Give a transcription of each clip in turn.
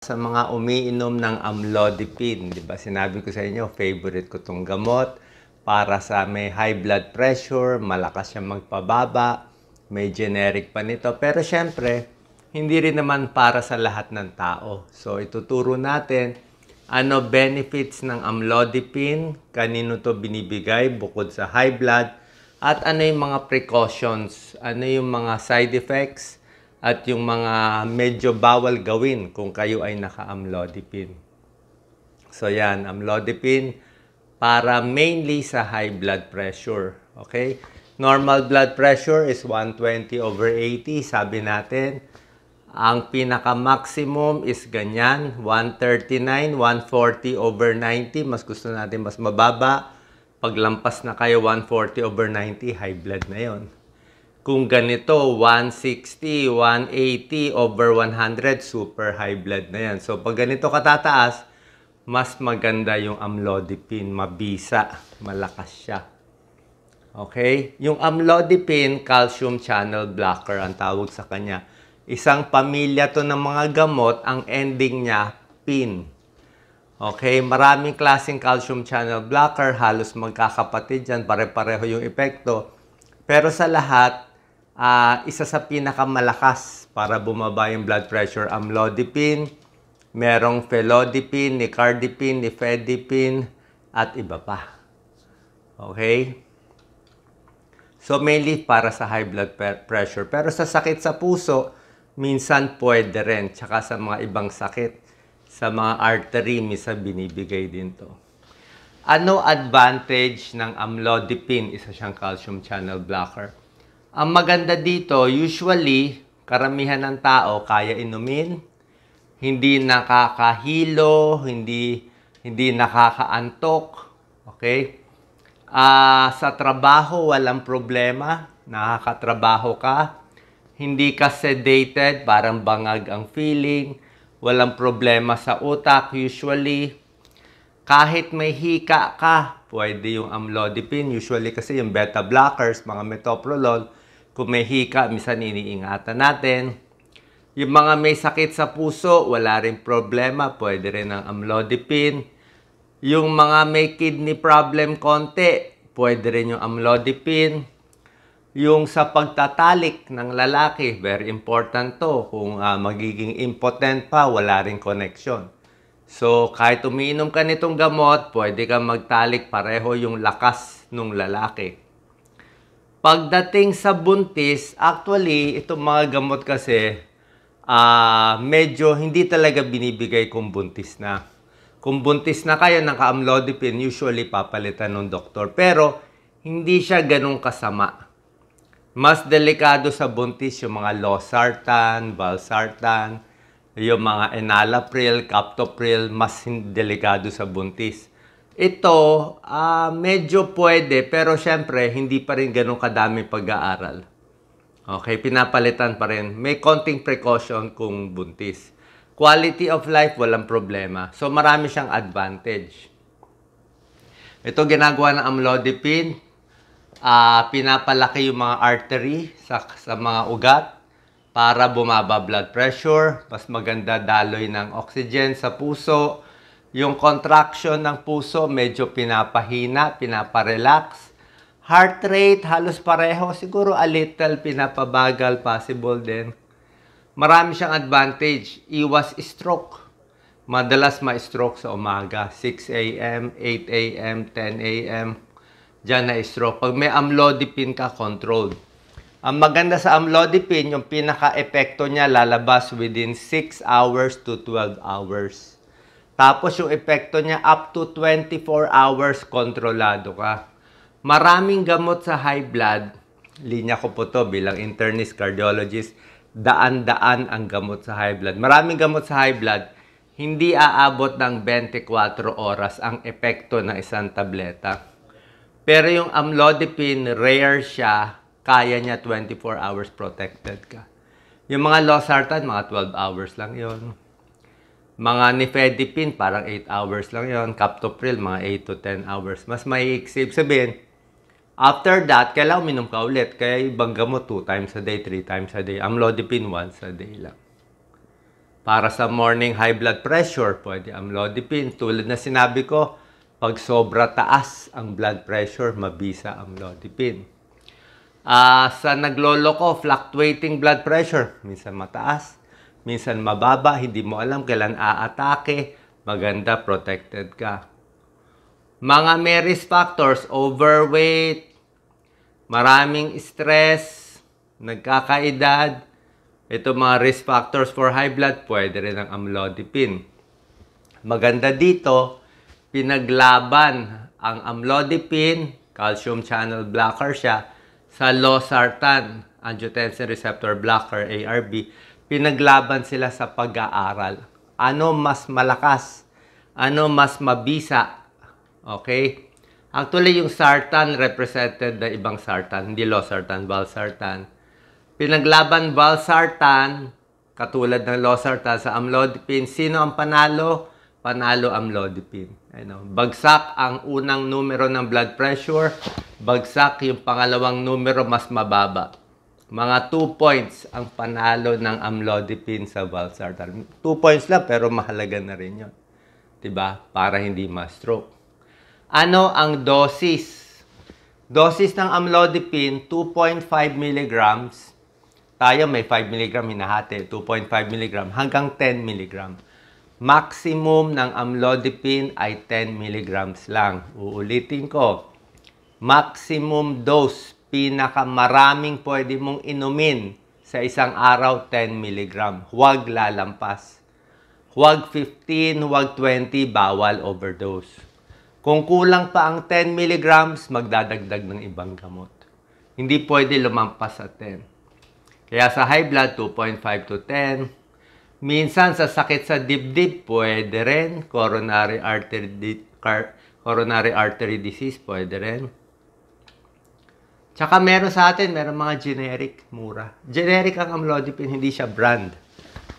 Sa mga umiinom ng amlodipine, di ba? Sinabi ko sa inyo, favorite ko tong gamot para sa may high blood pressure, malakas siyang magpababa, may generic pa nito. Pero syempre, hindi rin naman para sa lahat ng tao. So, ituturo natin ano benefits ng amlodipine, kanino to binibigay bukod sa high blood, at ano yung mga precautions, ano yung mga side effects, at yung mga medyo bawal gawin kung kayo ay naka-amlodipine. So yan, amlodipine para mainly sa high blood pressure. Okay? Normal blood pressure is 120/80. Sabi natin, ang pinaka-maximum is ganyan, 139, 140/90. Mas gusto natin mas mababa. Paglampas na kayo 140/90, high blood na yon. Kung ganito, 160, 180/100, super high blood na yan. So, pag ganito katataas, mas maganda yung amlodipine. Mabisa, malakas siya. Okay? Yung amlodipine, calcium channel blocker ang tawag sa kanya. Isang pamilya to ng mga gamot, ang ending niya, pin. Okay? Maraming klaseng calcium channel blocker, halos magkakapatid yan, pare-pareho yung epekto. Pero sa lahat, isa sa pinakamalakas para bumaba yung blood pressure, amlodipine, merong felodipine, nicardipine, nifedipine, at iba pa. Okay? So, mainly para sa high blood pressure. Pero sa sakit sa puso, minsan pwede rin. Tsaka sa mga ibang sakit, sa mga artery, minsan binibigay din to. Ano advantage ng amlodipine? Isa siyang calcium channel blocker. Ang maganda dito, usually, karamihan ng tao kaya inumin, hindi nakakahilo, hindi nakakaantok, okay? Sa trabaho, walang problema, nakakatrabaho ka, hindi ka sedated, parang bangag ang feeling, walang problema sa utak, usually. Kahit may hika ka, pwede yung amlodipine, usually kasi yung beta blockers, mga metoprolol, kung may hika, minsan iniingatan natin. Yung mga may sakit sa puso, wala rin problema. Pwede rin ang amlodipine. Yung mga may kidney problem konti, pwede rin yung amlodipine. Yung sa pagtatalik ng lalaki, very important to. Kung magiging impotent pa, wala rin connection. So, kahit umiinom ka nitong gamot, pwede kang magtalik pareho yung lakas ng lalaki. Pagdating sa buntis, actually, itong mga gamot kasi, medyo hindi talaga binibigay kung buntis na. Kung buntis na kayo, naka-amlodipine, usually papalitan ng doktor. Pero, hindi siya ganun kasama. Mas delikado sa buntis yung mga losartan, valsartan, yung mga enalapril, captopril, mas delikado sa buntis. Ito, medyo pwede, pero syempre, hindi pa rin ganun kadami pag-aaral. Okay, pinapalitan pa rin. May konting precaution kung buntis. Quality of life, walang problema. So, marami siyang advantage. Ito, ginagawa ng amlodipine. Pinapalaki yung mga artery sa mga ugat para bumaba blood pressure. Mas maganda daloy ng oxygen sa puso. Yung contraction ng puso, medyo pinapahina, pinaparelax. Heart rate, halos pareho. Siguro a little pinapabagal, possible din. Marami siyang advantage. Iwas stroke. Madalas ma-stroke sa umaga. 6 a.m., 8 a.m., 10 a.m. Diyan na-stroke. Pag may amlodipine ka, controlled. Ang maganda sa amlodipine, yung pinaka-epekto niya lalabas within 6 hours to 12 hours. Tapos yung epekto niya up to 24 hours kontrolado ka. Maraming gamot sa high blood, linya ko po to bilang internist cardiologist, daan-daan ang gamot sa high blood. Maraming gamot sa high blood, hindi aabot ng 24 oras ang epekto ng isang tableta. Pero yung amlodipine, rare siya, kaya niya 24 hours protected ka. Yung mga losartan, mga 12 hours lang yon. Mga nifedipine, parang 8 hours lang yon. Captopril, mga 8 to 10 hours. Mas maiiksip. Sabihin, after that, kailangan uminom ka ulit. Kaya ibang gamot 2 times a day, 3 times a day. Amlodipine, once a day lang. Para sa morning high blood pressure, pwede amlodipine. Tulad na sinabi ko, pag sobra taas ang blood pressure, mabisa amlodipine. Sa nagloloko, fluctuating blood pressure, minsan mataas, minsan mababa, hindi mo alam kailan aatake, maganda, protected ka. Mga may risk factors, overweight, maraming stress, nagkakaedad, ito mga risk factors for high blood, pwede rin ang amlodipine. Maganda dito, pinaglaban ang amlodipine, calcium channel blocker siya, sa losartan, angiotensin receptor blocker, ARB, pinaglaban sila sa pag-aaral. Ano mas malakas? Ano mas mabisa? Okay? Actually, yung sartan represented na ibang sartan, hindi losartan, valsartan. Pinaglaban valsartan, katulad ng losartan sa amlodipine. Sino ang panalo? Panalo amlodipine. Bagsak ang unang numero ng blood pressure, bagsak yung pangalawang numero mas mababa. Mga 2 points ang panalo ng amlodipine sa valsartan. 2 points lang pero mahalaga na rin yun. Diba? Para hindi ma-stroke. Ano ang dosis? Dosis ng amlodipine, 2.5 mg. Tayo may 5 mg hinahati, 2.5 mg hanggang 10 mg. Maximum ng amlodipine ay 10 mg lang. Uulitin ko. Maximum dose, pinakamaraming pwede mong inumin sa isang araw, 10 mg. Huwag lalampas. Huwag 15, huwag 20, bawal overdose. Kung kulang pa ang 10 mg, magdadagdag ng ibang gamot. Hindi pwede lumampas sa 10. Kaya sa high blood, 2.5 to 10. Minsan sa sakit sa dibdib, pwede rin. Coronary artery disease, pwede rin. Tsaka meron sa atin, meron mga generic, mura. Generic ang amlodipine, hindi siya brand.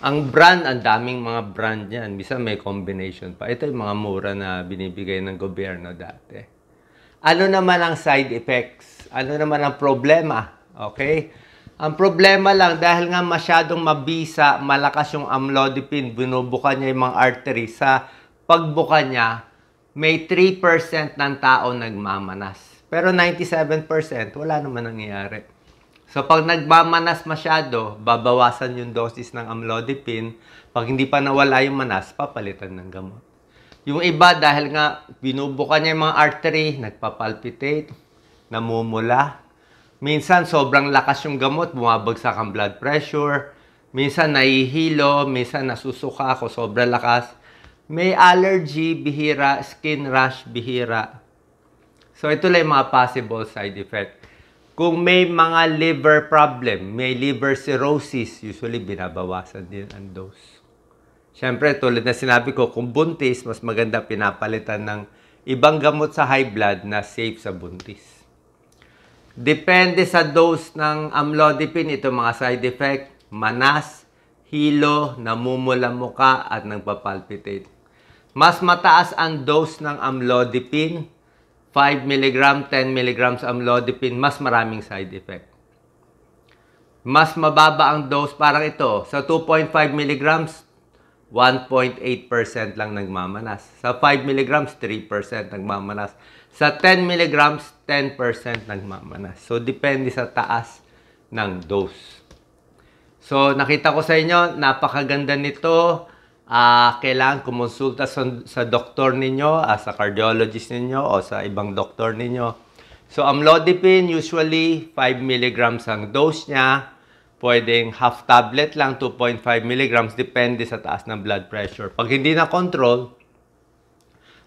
Ang brand, ang daming mga brand yan. Bisa may combination pa. Ito yung mga mura na binibigay ng gobyerno dati. Ano naman ang side effects? Ano naman ang problema? Okay? Ang problema lang, dahil nga masyadong mabisa, malakas yung amlodipine, binubuka niya yung mga artery. Sa pagbuka niya, may 3% ng tao nagmamanas. Pero 97%, wala naman nangyayari. So, pag nagmamanas masyado, babawasan yung dosis ng amlodipine. Pag hindi pa nawala yung manas, papalitan ng gamot. Yung iba, dahil nga binubuka niya yung mga artery, nagpapalpitate, namumula. Minsan, sobrang lakas yung gamot, bumabagsak ang blood pressure. Minsan, nahihilo, minsan nasusuka ako, sobrang lakas. May allergy, bihira, skin rash, bihira. So, ito lang yung mga possible side effect. Kung may mga liver problem, may liver cirrhosis, usually binabawasan din ang dose. Siyempre, tulad na sinabi ko, kung buntis, mas maganda pinapalitan ng ibang gamot sa high blood na safe sa buntis. Depende sa dose ng amlodipine, ito mga side effect, manas, hilo, namumula muka, at nagpapalpitate. Mas mataas ang dose ng amlodipine, 5 mg, 10 mg amlodipine, mas maraming side effect. Mas mababa ang dose, parang ito. Sa 2.5 mg, 1.8% lang nagmamanas. Sa 5 mg, 3% nagmamanas. Sa 10 mg, 10% nagmamanas. So, depende sa taas ng dose. So, nakita ko sa inyo, napakaganda nito. Kailangan kumonsulta sa doktor ninyo, sa cardiologist ninyo, o sa ibang doktor ninyo. So, amlodipine, usually 5 mg ang dose niya. Pwedeng half tablet lang, 2.5 mg, depende sa taas ng blood pressure. Pag hindi na control,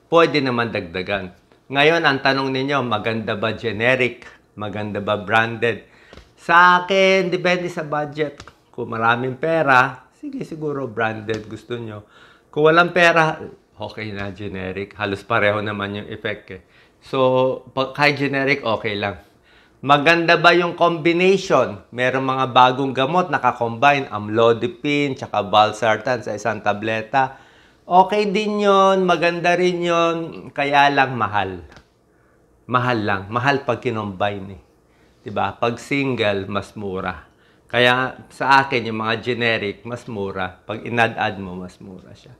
pwede naman dagdagan. Ngayon, ang tanong ninyo, maganda ba generic? Maganda ba branded? Sa akin, depende sa budget. Kung maraming pera, sige, siguro branded gusto nyo. Kung walang pera, okay na generic. Halos pareho naman yung effect eh. So, kahit generic, okay lang. Maganda ba yung combination? Merong mga bagong gamot nakakombine, amlodipine, tsaka valsartan sa isang tableta. Okay din yon, maganda rin yon, kaya lang mahal. Mahal lang. Mahal pag kinombine eh. Diba? Pag single, mas mura. Kaya sa akin, yung mga generic, mas mura. Pag inad-add mo, mas mura siya.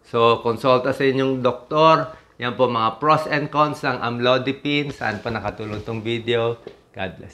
So, konsulta sa inyong doktor. Yan po mga pros and cons ng amlodipine. Saan pa nakatulong tong video. God bless.